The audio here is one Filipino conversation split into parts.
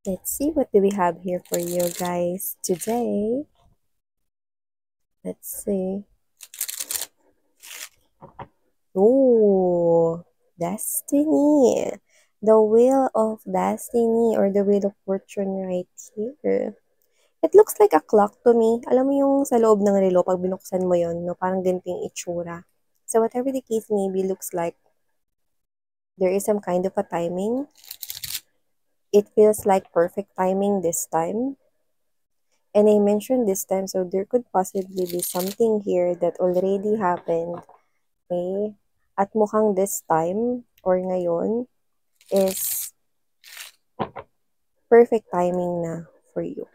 Let's see what do we have here for you guys today. Let's see. Oh, Destiny. The Wheel of Destiny or the Wheel of Fortune right here. It looks like a clock to me. Alam mo yung sa loob ng relo, pag binuksan mo yon, no, parang ganito yung itsura. So whatever the case maybe looks like, there is some kind of a timing. It feels like perfect timing this time. And I mentioned this time, so there could possibly be something here that already happened. Okay? At mukhang this time, or ngayon, is perfect timing na for you.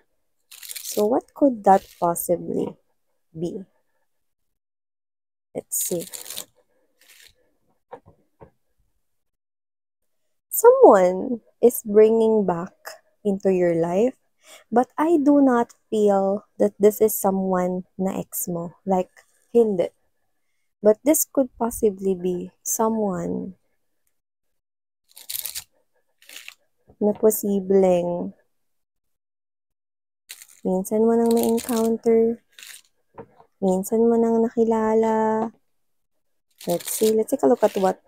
So what could that possibly be? Let's see. Someone is bringing back into your life, but I do not feel that this is someone na ex mo. Like, hindi. But this could possibly be someone na posibleng minsan mo nang na-encounter, minsan mo nang nakilala. Let's see. Let's take a look at what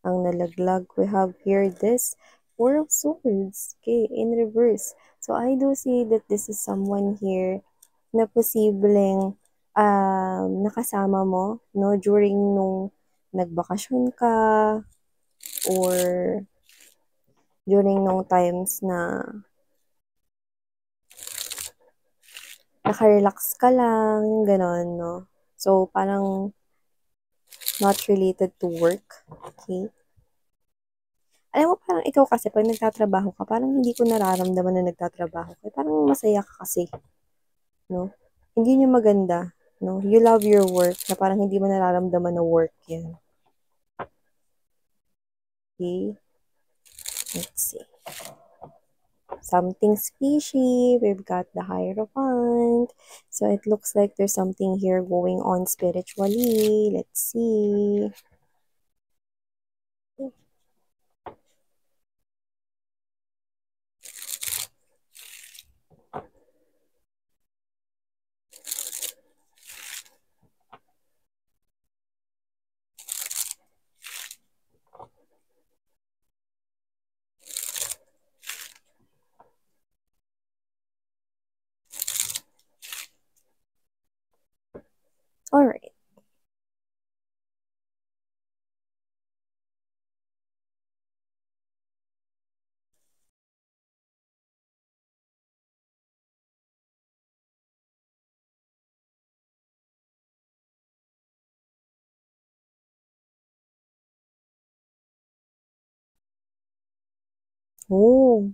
ang nalaglag. We have here this Four of Swords. Okay, in reverse. So, I do see that this is someone here na posibleng nakasama mo, no, during nung nagbakasyon ka or during nung times na naka-relax ka lang, yung ganon, no. So, parang not related to work. Okay? Alam mo, parang ikaw kasi, pag nagtatrabaho ka, parang hindi ko nararamdaman na nagtatrabaho ka. Parang masaya ka kasi, no? Hindi niya maganda, no? You love your work, na parang hindi mo nararamdaman na work yan. Okay? Let's see. Something's fishy. We've got the Hierophant. So it looks like there's something here going on spiritually. Let's see. All right. Oh,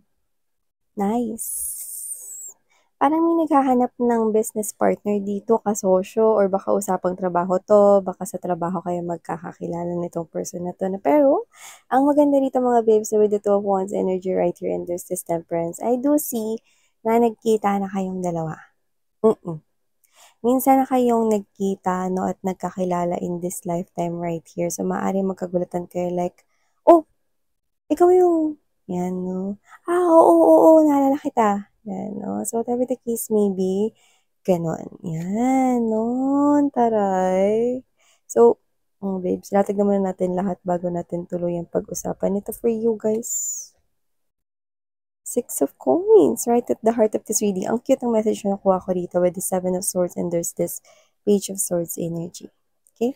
nice. Parang may naghahanap ng business partner dito, kasosyo, or baka usapang trabaho to, baka sa trabaho kayo magkakakilala nitong person na to. Pero, ang maganda dito mga babes, with the 12 wands energy right here and there's this temperance, I do see na nagkita na kayong dalawa. Minsan na kayong nagkita, no, at nagkakilala in this lifetime right here. So, maaari magkagulatan kayo like, oh, ikaw yung, yan, no? Oo, naalala kita. Yan, no? So, whatever the case may be, ganon. Yan, no? Taray. So, babes, natignan muna natin lahat bago natin tuloy ang pag-usapan. Ito for you guys. Six of Coins, right at the heart of this reading. Ang cute ng message na nakuha ko dito with the Seven of Swords and there's this Page of Swords energy. Okay?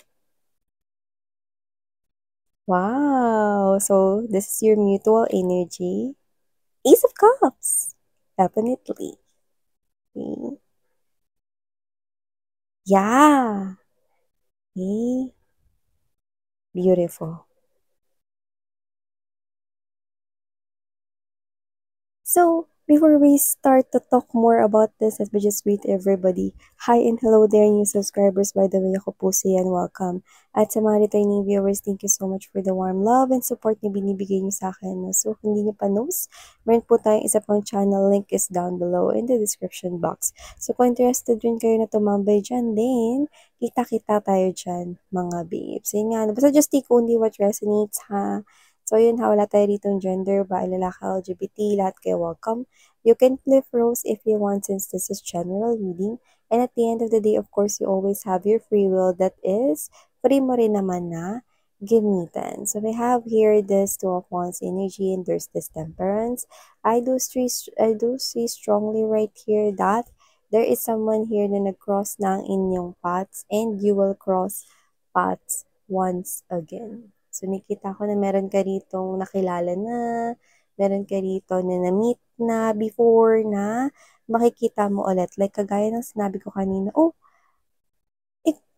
Wow! So, this is your mutual energy. Ace of Cups! Definitely. Okay. Yeah! Okay. Beautiful. So, before we start to talk more about this, let me just greet everybody. Hi and hello there, new subscribers. By the way, ako po si Yan. Welcome. At sa mga returning viewers, thank you so much for the warm love and support na binibigay niyo sa akin. So, kung hindi niyo pa knows, meron po tayong isa pang channel. Link is down below in the description box. So, kung interested rin kayo na tumambay dyan, then, kita-kita tayo dyan, mga babes. Yun nga, basta just take only what resonates, ha? So yun ha, wala tayo ditong gender, ba, lalaki, LGBT, lahat kayo welcome. You can flip roles if you want since this is general reading. And at the end of the day, of course, you always have your free will that is free mo rin naman na gamitin. So we have here this Two of Wands energy and there's this Temperance. I do see strongly right here that there is someone here na nag-cross ng inyong paths and you will cross paths once again. So nakita ko na meron ka ditong nakilala na, meron ka dito na na-meet na before na makikita mo ulit. Like kagaya ng sinabi ko kanina, oh,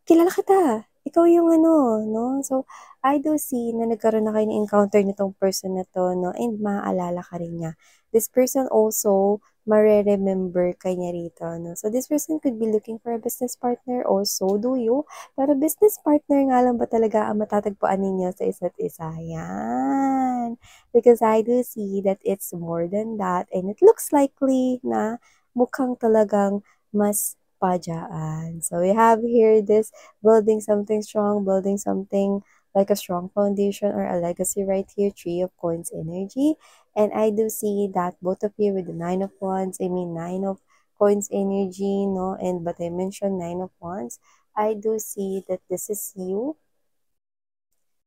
kilala kita. Ikaw yung ano, no? So, I do see na nagkaroon na kayo ng encounter nitong person na to, no? And maaalala ka rin niya. This person also, mare-remember ka niya rito, no? So, this person could be looking for a business partner also, do you? Pero business partner nga lang ba talaga ang matatagpuan ninyo sa isa't isa? Yan. Because I do see that it's more than that. And it looks likely na mukhang talagang mas pajaan. So, we have here this building something strong, building something like a strong foundation or a legacy right here, Three of Coins energy. And I do see that both of you with the Nine of Wands, I mean Nine of Coins energy, no? And but I mentioned Nine of Wands. I do see that this is you.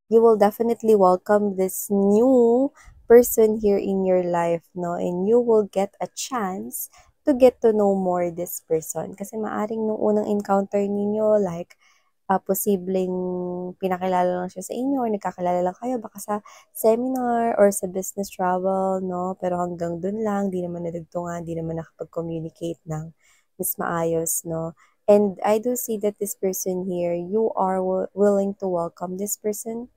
You will definitely welcome this new person here in your life, no? And you will get a chance to get to know more this person. Kasi maaring nung unang encounter ninyo, like, posibleng pinakilala lang siya sa inyo or nagkakilala lang kayo baka sa seminar or sa business travel, no? Pero hanggang dun lang, di naman nadagtungan, di naman nakapag-communicate ng mas maayos, no? And I do see that this person here, you are willing to welcome this person.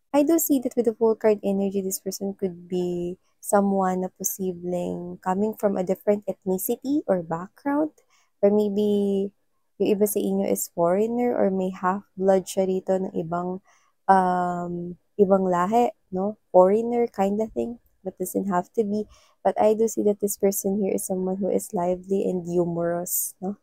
I do see that with the full card energy, this person could be someone na posibleng coming from a different ethnicity or background. Or maybe yung iba sa inyo is foreigner or may half-blood siya rito ng ibang lahi, no? Foreigner kind of thing. But doesn't have to be. But I do see that this person here is someone who is lively and humorous, no?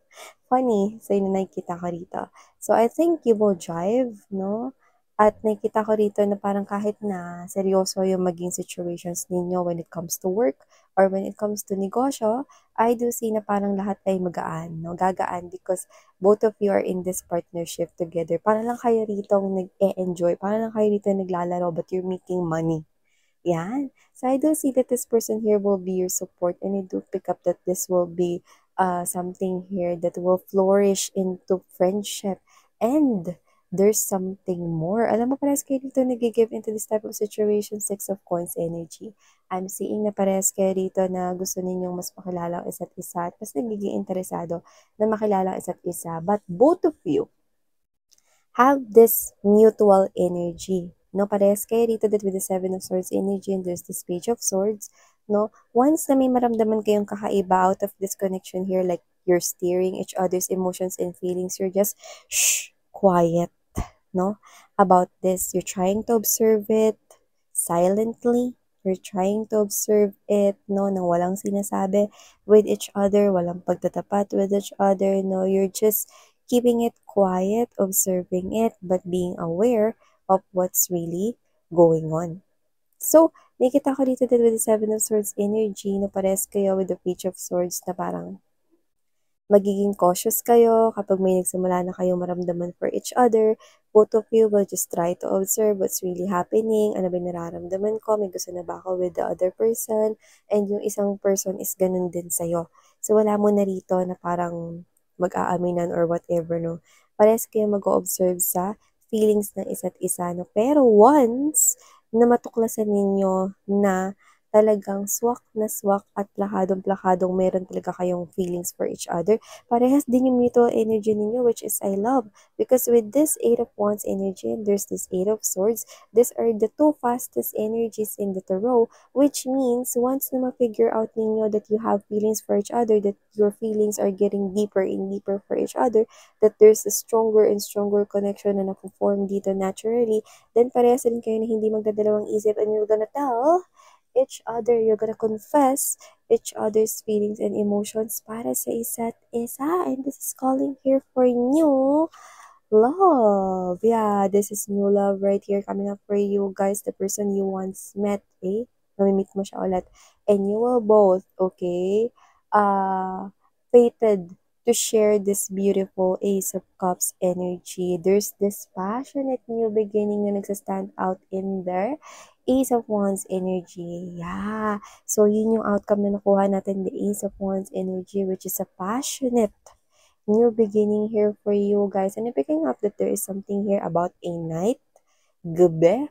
Funny. So, yun na nakikita ko rito. So, I think you will drive, no? At nakikita ko rito na parang kahit na seryoso yung maging situations ninyo when it comes to work or when it comes to negosyo, I do see na parang lahat ay magaan, no? Gagaan because both of you are in this partnership together. Para lang kayo rito nag-e-enjoy. Para lang kayo rito naglalaro but you're making money. Yan. So I do see that this person here will be your support and I do pick up that this will be something here that will flourish into friendship and there's something more. Alam mo, parehas kayo dito nag-give into this type of situation, Six of Coins energy. I'm seeing na parehas kayo dito na gusto ninyong mas makilala ang isa't isa at mas nagiging interesado na makilala ang isa't isa. But both of you have this mutual energy. No, parehas kayo dito that with the Seven of Swords energy and there's this Page of Swords. No, once na may maramdaman kayong kakaiba out of this connection here, like you're steering each other's emotions and feelings, you're just quiet, no, about this. You're trying to observe it silently. You're trying to observe it, no, na walang sinasabi with each other, walang pagtatapat with each other, no, you're just keeping it quiet, observing it, but being aware of what's really going on. So, nakita ko dito din with the Seven of Swords energy na pares kayo with the Page of Swords na parang magiging cautious kayo kapag may nagsimula na kayong maramdaman for each other. Both of you will just try to observe what's really happening. Ano ba yung nararamdaman ko? May gusto na ba ako with the other person? And yung isang person is ganun din sa'yo. So, wala mo na rito na parang mag-aaminan or whatever, no? Parehas kayo mag-observe sa feelings ng isa't isa, no? Pero once na matuklasan ninyo na talagang swak na swak at plakadong-plakadong meron talaga kayong feelings for each other. Parehas din yung mutual energy ninyo, which is I love. Because with this Eight of Wands energy and there's this Eight of Swords, these are the two fastest energies in the tarot, which means once na ma-figure out ninyo that you have feelings for each other, that your feelings are getting deeper and deeper for each other, that there's a stronger and stronger connection na napo-form dito naturally, then parehas din kayo na hindi magdadalawang isip and you're gonna tell each other, you're gonna confess each other's feelings and emotions para sa isa't isa. And this is calling here for new Love. Yeah, this is new love right here coming up for you guys. The person you once met, eh? Mamimit mo siya ulit. And you will both, okay, fated to share this beautiful Ace of Cups energy. There's this passionate new beginning na nagsastand out in there. Ace of Wands energy. Yeah. So, yun yung outcome na nakuha natin, the Ace of Wands energy, which is a passionate new beginning here for you guys. And I'm picking up that there is something here about a night, gabi.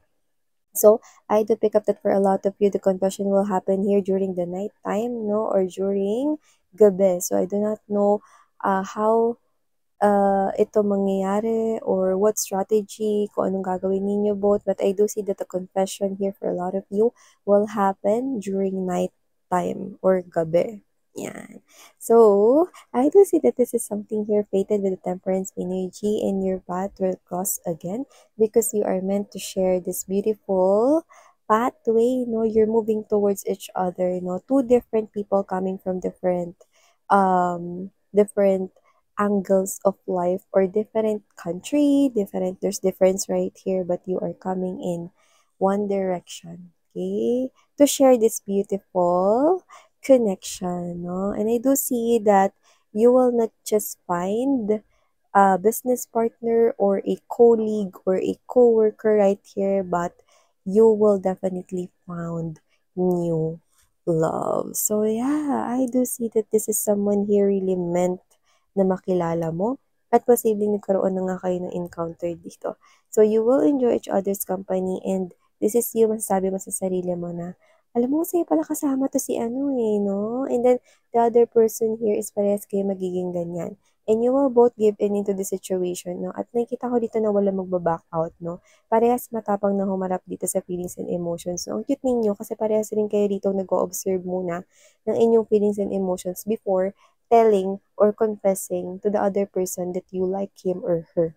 So I do pick up that for a lot of you, the confession will happen here during the night time, no, or during gabi. So I do not know how ito mangyayari or what strategy, kung anong gagawin ninyo both. But I do see that the confession here for a lot of you will happen during night time or gabi. Yan. So, I do see that this is something here fated with the temperance energy and your path will cross again because you are meant to share this beautiful pathway. No, you're moving towards each other. No, two different people coming from different angles of life or different country, different, there's difference right here, but you are coming in one direction, okay, to share this beautiful connection, no? And I do see that you will not just find a business partner or a colleague or a coworker right here, but you will definitely found new love. So yeah, I do see that this is someone here really meant na makilala mo at posibleng nagkaroon na nga kayo ng encounter dito. So you will enjoy each other's company and this is you masasabi mo sa sarili mo na alam mo, sa'yo pala kasama to si ano eh, no? And then, the other person here is parehas kayo magiging ganyan. And you will both give in into the situation, no? At nakikita ko dito na wala magbaback out, no? Parehas matapang na humarap dito sa feelings and emotions. No? Ang cute ninyo kasi parehas rin kayo dito nag-o-observe muna ng inyong feelings and emotions before telling or confessing to the other person that you like him or her.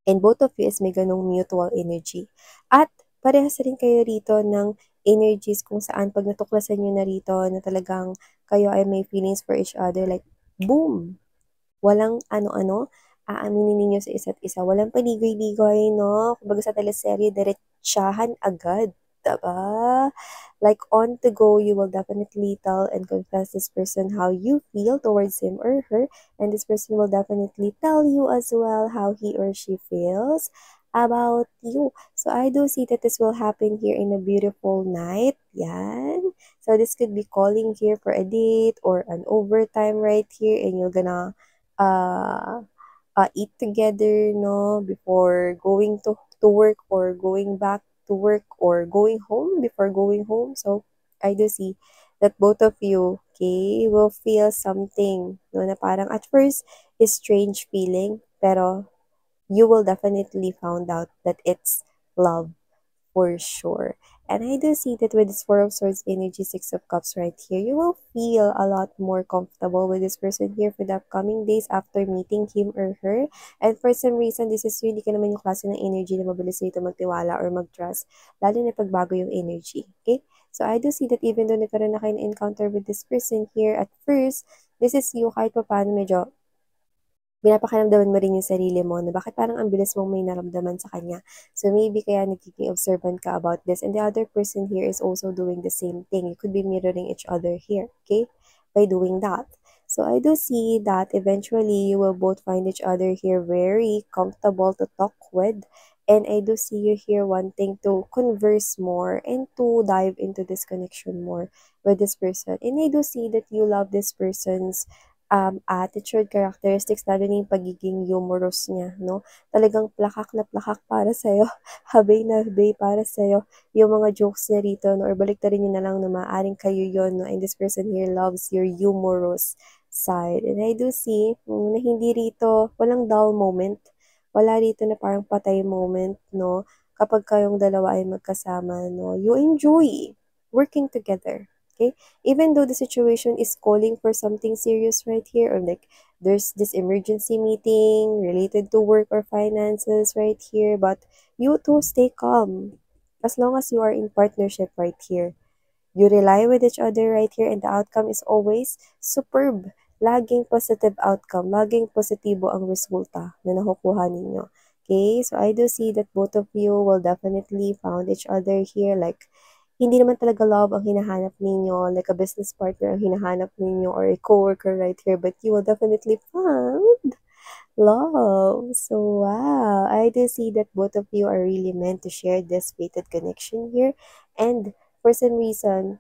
And both of you is may ganong mutual energy. At parehas rin kayo rito ng energies kung saan pag natuklasan nyo na rito na talagang kayo ay may feelings for each other, like, boom! Walang ano-ano, aaminin ninyo sa isa't isa. Walang paligoy-ligoy, no? Kumbaga sa teleserye, diretsahan agad. Diba? Like, on to go, you will definitely tell and confess this person how you feel towards him or her. And this person will definitely tell you as well how he or she feels about you. So, I do see that this will happen here in a beautiful night. Yan. So, this could be calling here for a date or an overtime right here and you're gonna uh, eat together, no, before going to work or going back to work or going home before going home. So, I do see that both of you, okay, will feel something, no, na parang at first is strange feeling, pero you will definitely found out that it's love for sure. And I do see that with this Four of Swords energy, Six of Cups right here, you will feel a lot more comfortable with this person here for the upcoming days after meeting him or her. And for some reason, this is really ka naman yung klase ng energy na mabilis dito magtiwala or mag-trust, lalo na pagbago yung energy. Okay? So I do see that even though nagkaroon na kayo na encounter with this person here at first, this is you kahit pa paano medyo pinapakiramdaman mo rin yung sarili mo na bakit parang ang bilis mong may naramdaman sa kanya. So maybe kaya nagiging observant ka about this. And the other person here is also doing the same thing. You could be mirroring each other here, okay? By doing that. So I do see that eventually you will both find each other here very comfortable to talk with. And I do see you here wanting to converse more and to dive into this connection more with this person. And I do see that you love this person's attitude, characteristics, lalo na yung pagiging humorous niya, no? Talagang plakak na plakak para sa'yo, habay na habay para sa'yo, yung mga jokes niya rito, no? Or baliktarin niyo na lang na maaaring kayo yon, no? And this person here loves your humorous side. And I do see na hindi rito, walang dull moment, wala rito na parang patay moment, no? Kapag kayong dalawa ay magkasama, no? You enjoy working together. Okay? Even though the situation is calling for something serious right here, or like there's this emergency meeting related to work or finances right here, but you two stay calm as long as you are in partnership right here. You rely with each other right here, and the outcome is always superb. laging positive outcome, laging positibo ang resulta na nakukuha ninyo. Okay, so I do see that both of you will definitely found each other here. Like, hindi naman talaga love ang hinahanap ninyo, like a business partner ang hinahanap ninyo or a coworker right here, but you will definitely found love. So, wow, I do see that both of you are really meant to share this fated connection here. And for some reason,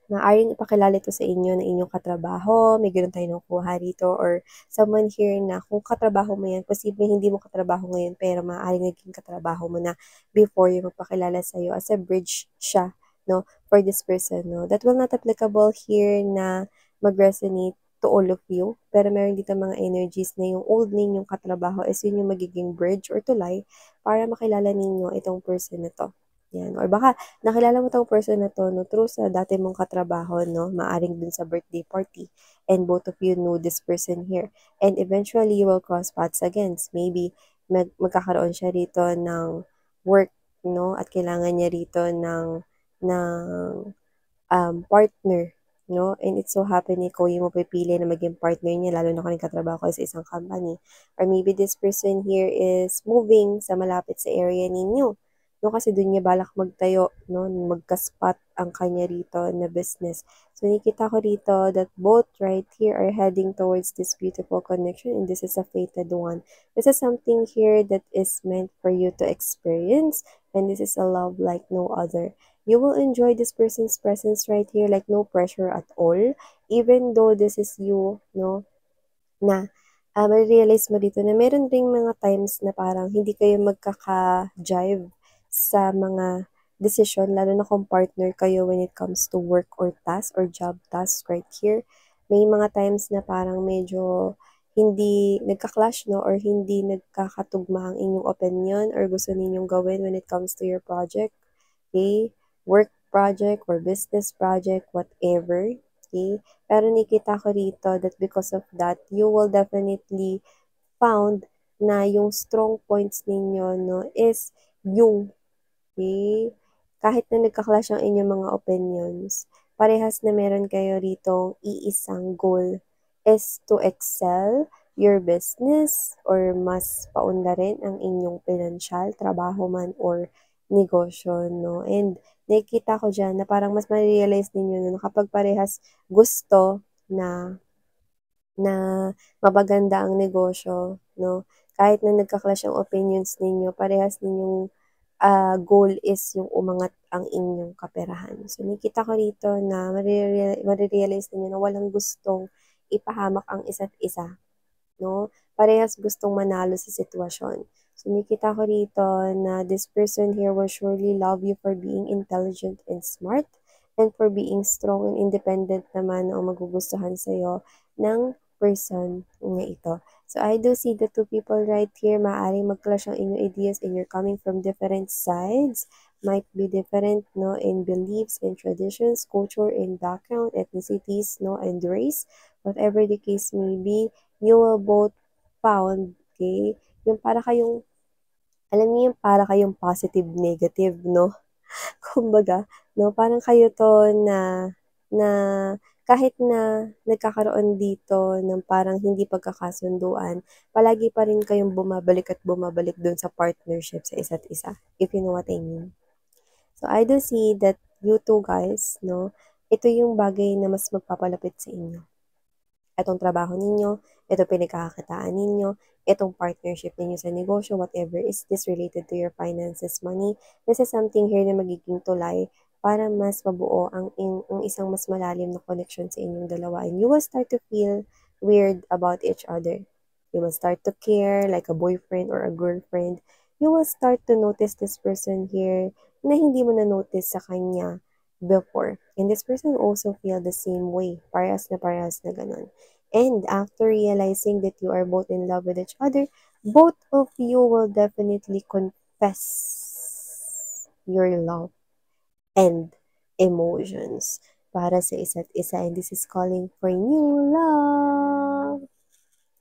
maaaring ipakilala ito sa inyo na inyong katrabaho, may gano'n tayong nakukuha dito, or someone here na kung katrabaho mo yan, posibleng hindi mo katrabaho ngayon, pero maaaring naging katrabaho mo na before yung magpakilala sa'yo as a bridge siya, no, for this person, no. That will not applicable here na mag-resonate to all of you, pero meron dito mga energies na yung old ninyong katrabaho is yun yung magiging bridge or tulay para makilala ninyo itong person na to. Yan. Or baka nakilala mo 'tong person na 'to 'no, through sa dati mong katrabaho 'no, maaring dun sa birthday party and both of you know this person here. And eventually, you will cross paths again. Maybe magkakaroon siya rito ng work 'no, at kailangan niya rito ng partner, no? And it so happen ikaw yung mapipili na maging partner niya, lalo na kung nagkatrabaho kayo sa isang company. Or maybe this person here is moving sa malapit sa area ninyo. No, kasi doon niya balak magtayo, no? Magka-spot ang kanya rito na business. So, nakita ko rito that both right here are heading towards this beautiful connection and this is a fated one. This is something here that is meant for you to experience and this is a love like no other. You will enjoy this person's presence right here, like no pressure at all. Even though this is you, no, na ma-realize mo dito na meron ding mga times na parang hindi kayo magkaka-jive sa mga decision, lalo na kung partner kayo when it comes to work or task or job task right here. May mga times na parang medyo hindi nagka-clash, no, or hindi nagkakatugma ang inyong opinion or gusto ninyong gawin when it comes to your project. Okay? Work project or business project, whatever. Okay? Pero nakita ko rito that because of that, you will definitely found na yung strong points ninyo, no, is yung, okay? Kahit na nagka-clash ang inyong mga opinions, parehas na meron kayo rito iisang goal is to excel your business or mas paunlarin ang inyong financial, trabaho man or negosyo, no? And nakikita ko dyan na parang mas ma-realize ninyo na kapag parehas gusto na mapaganda ang negosyo, no? Kahit na nagka-clash ang opinions ninyo, parehas ninyong goal is yung umangat ang inyong kaperahan. So, nakita ko rito na marirealize ninyo na walang gustong ipahamak ang isa't isa, no? Parehas gustong manalo sa sitwasyon. So, nakita ko rito na this person here will surely love you for being intelligent and smart and for being strong and independent naman ang magugustuhan sa'yo ng person na ito. So, I do see the two people right here. Maaaring mag-clash ang inyong ideas and you're coming from different sides. Might be different, no, in beliefs and traditions, culture and background, ethnicities, no, and race. Whatever the case may be, you will both found, okay, yung para kayong, alam niyo yung para kayong positive, negative, no? Kumbaga, no, parang kayo to na kahit na nagkakaroon dito ng parang hindi pagkakasunduan, palagi pa rin kayong bumabalik at bumabalik dun sa partnership sa isa't isa, if you know what I mean. So, I do see that you two guys, no, ito yung bagay na mas magpapalapit sa inyo. Itong trabaho ninyo, itong pinagkakakitaan ninyo, itong partnership ninyo sa negosyo, whatever is this related to your finances, money, this is something here na magiging tulay para mas mabuo ang isang mas malalim na connection sa inyong dalawa. And you will start to feel weird about each other. You will start to care like a boyfriend or a girlfriend. You will start to notice this person here na hindi mo na-notice sa kanya before. And this person also feel the same way. Parehas na ganun. And after realizing that you are both in love with each other, both of you will definitely confess your love and emotions para sa isa't isa. And this is calling for new love.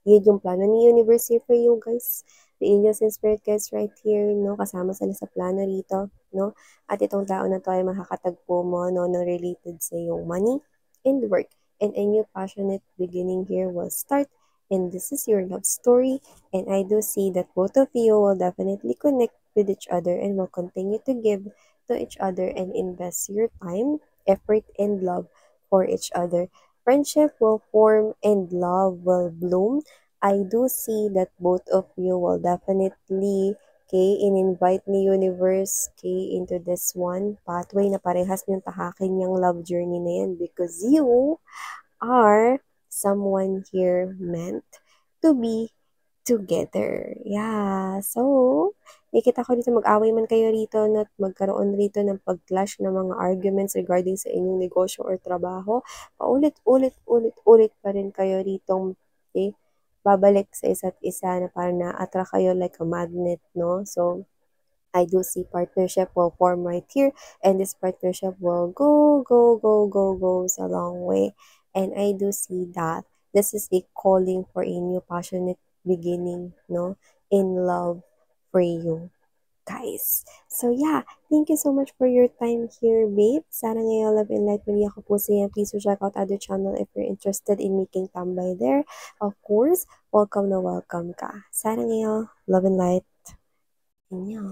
Yun yung plano ni Universe here for you guys. The angels and spirit guides right here, no? Kasama sila sa plano rito, no? At itong tao na to ay makakatagpo mo, no? Ng related sa iyong money and work. and a new passionate beginning here will start. And this is your love story. And I do see that both of you will definitely connect with each other and will continue to give to each other and invest your time, effort, and love for each other. Friendship will form and love will bloom. I do see that both of you will definitely in-invite ni Universe into this one pathway na parehas niyong tahakin yung love journey na yan because you are someone here meant to be together. Yeah. So, nakikita ko dito mag-away man kayo rito at magkaroon rito ng pag-clash ng mga arguments regarding sa inyong negosyo or trabaho. Paulit-ulit pa rin kayo rito babalik sa isa't isa na parang na-attract kayo like a magnet, no? So, I do see partnership will form right here, and this partnership will goes a long way. And I do see that this is a calling for a new passionate beginning, no, in love for you guys. So yeah, thank you so much for your time here, babe. Sana ngayon Love and Light Maria ko po sa yan. Please do check out other channel if you're interested in making tambay there. Of course, welcome na welcome ka. Sana ngayon Love and Light. Inyo.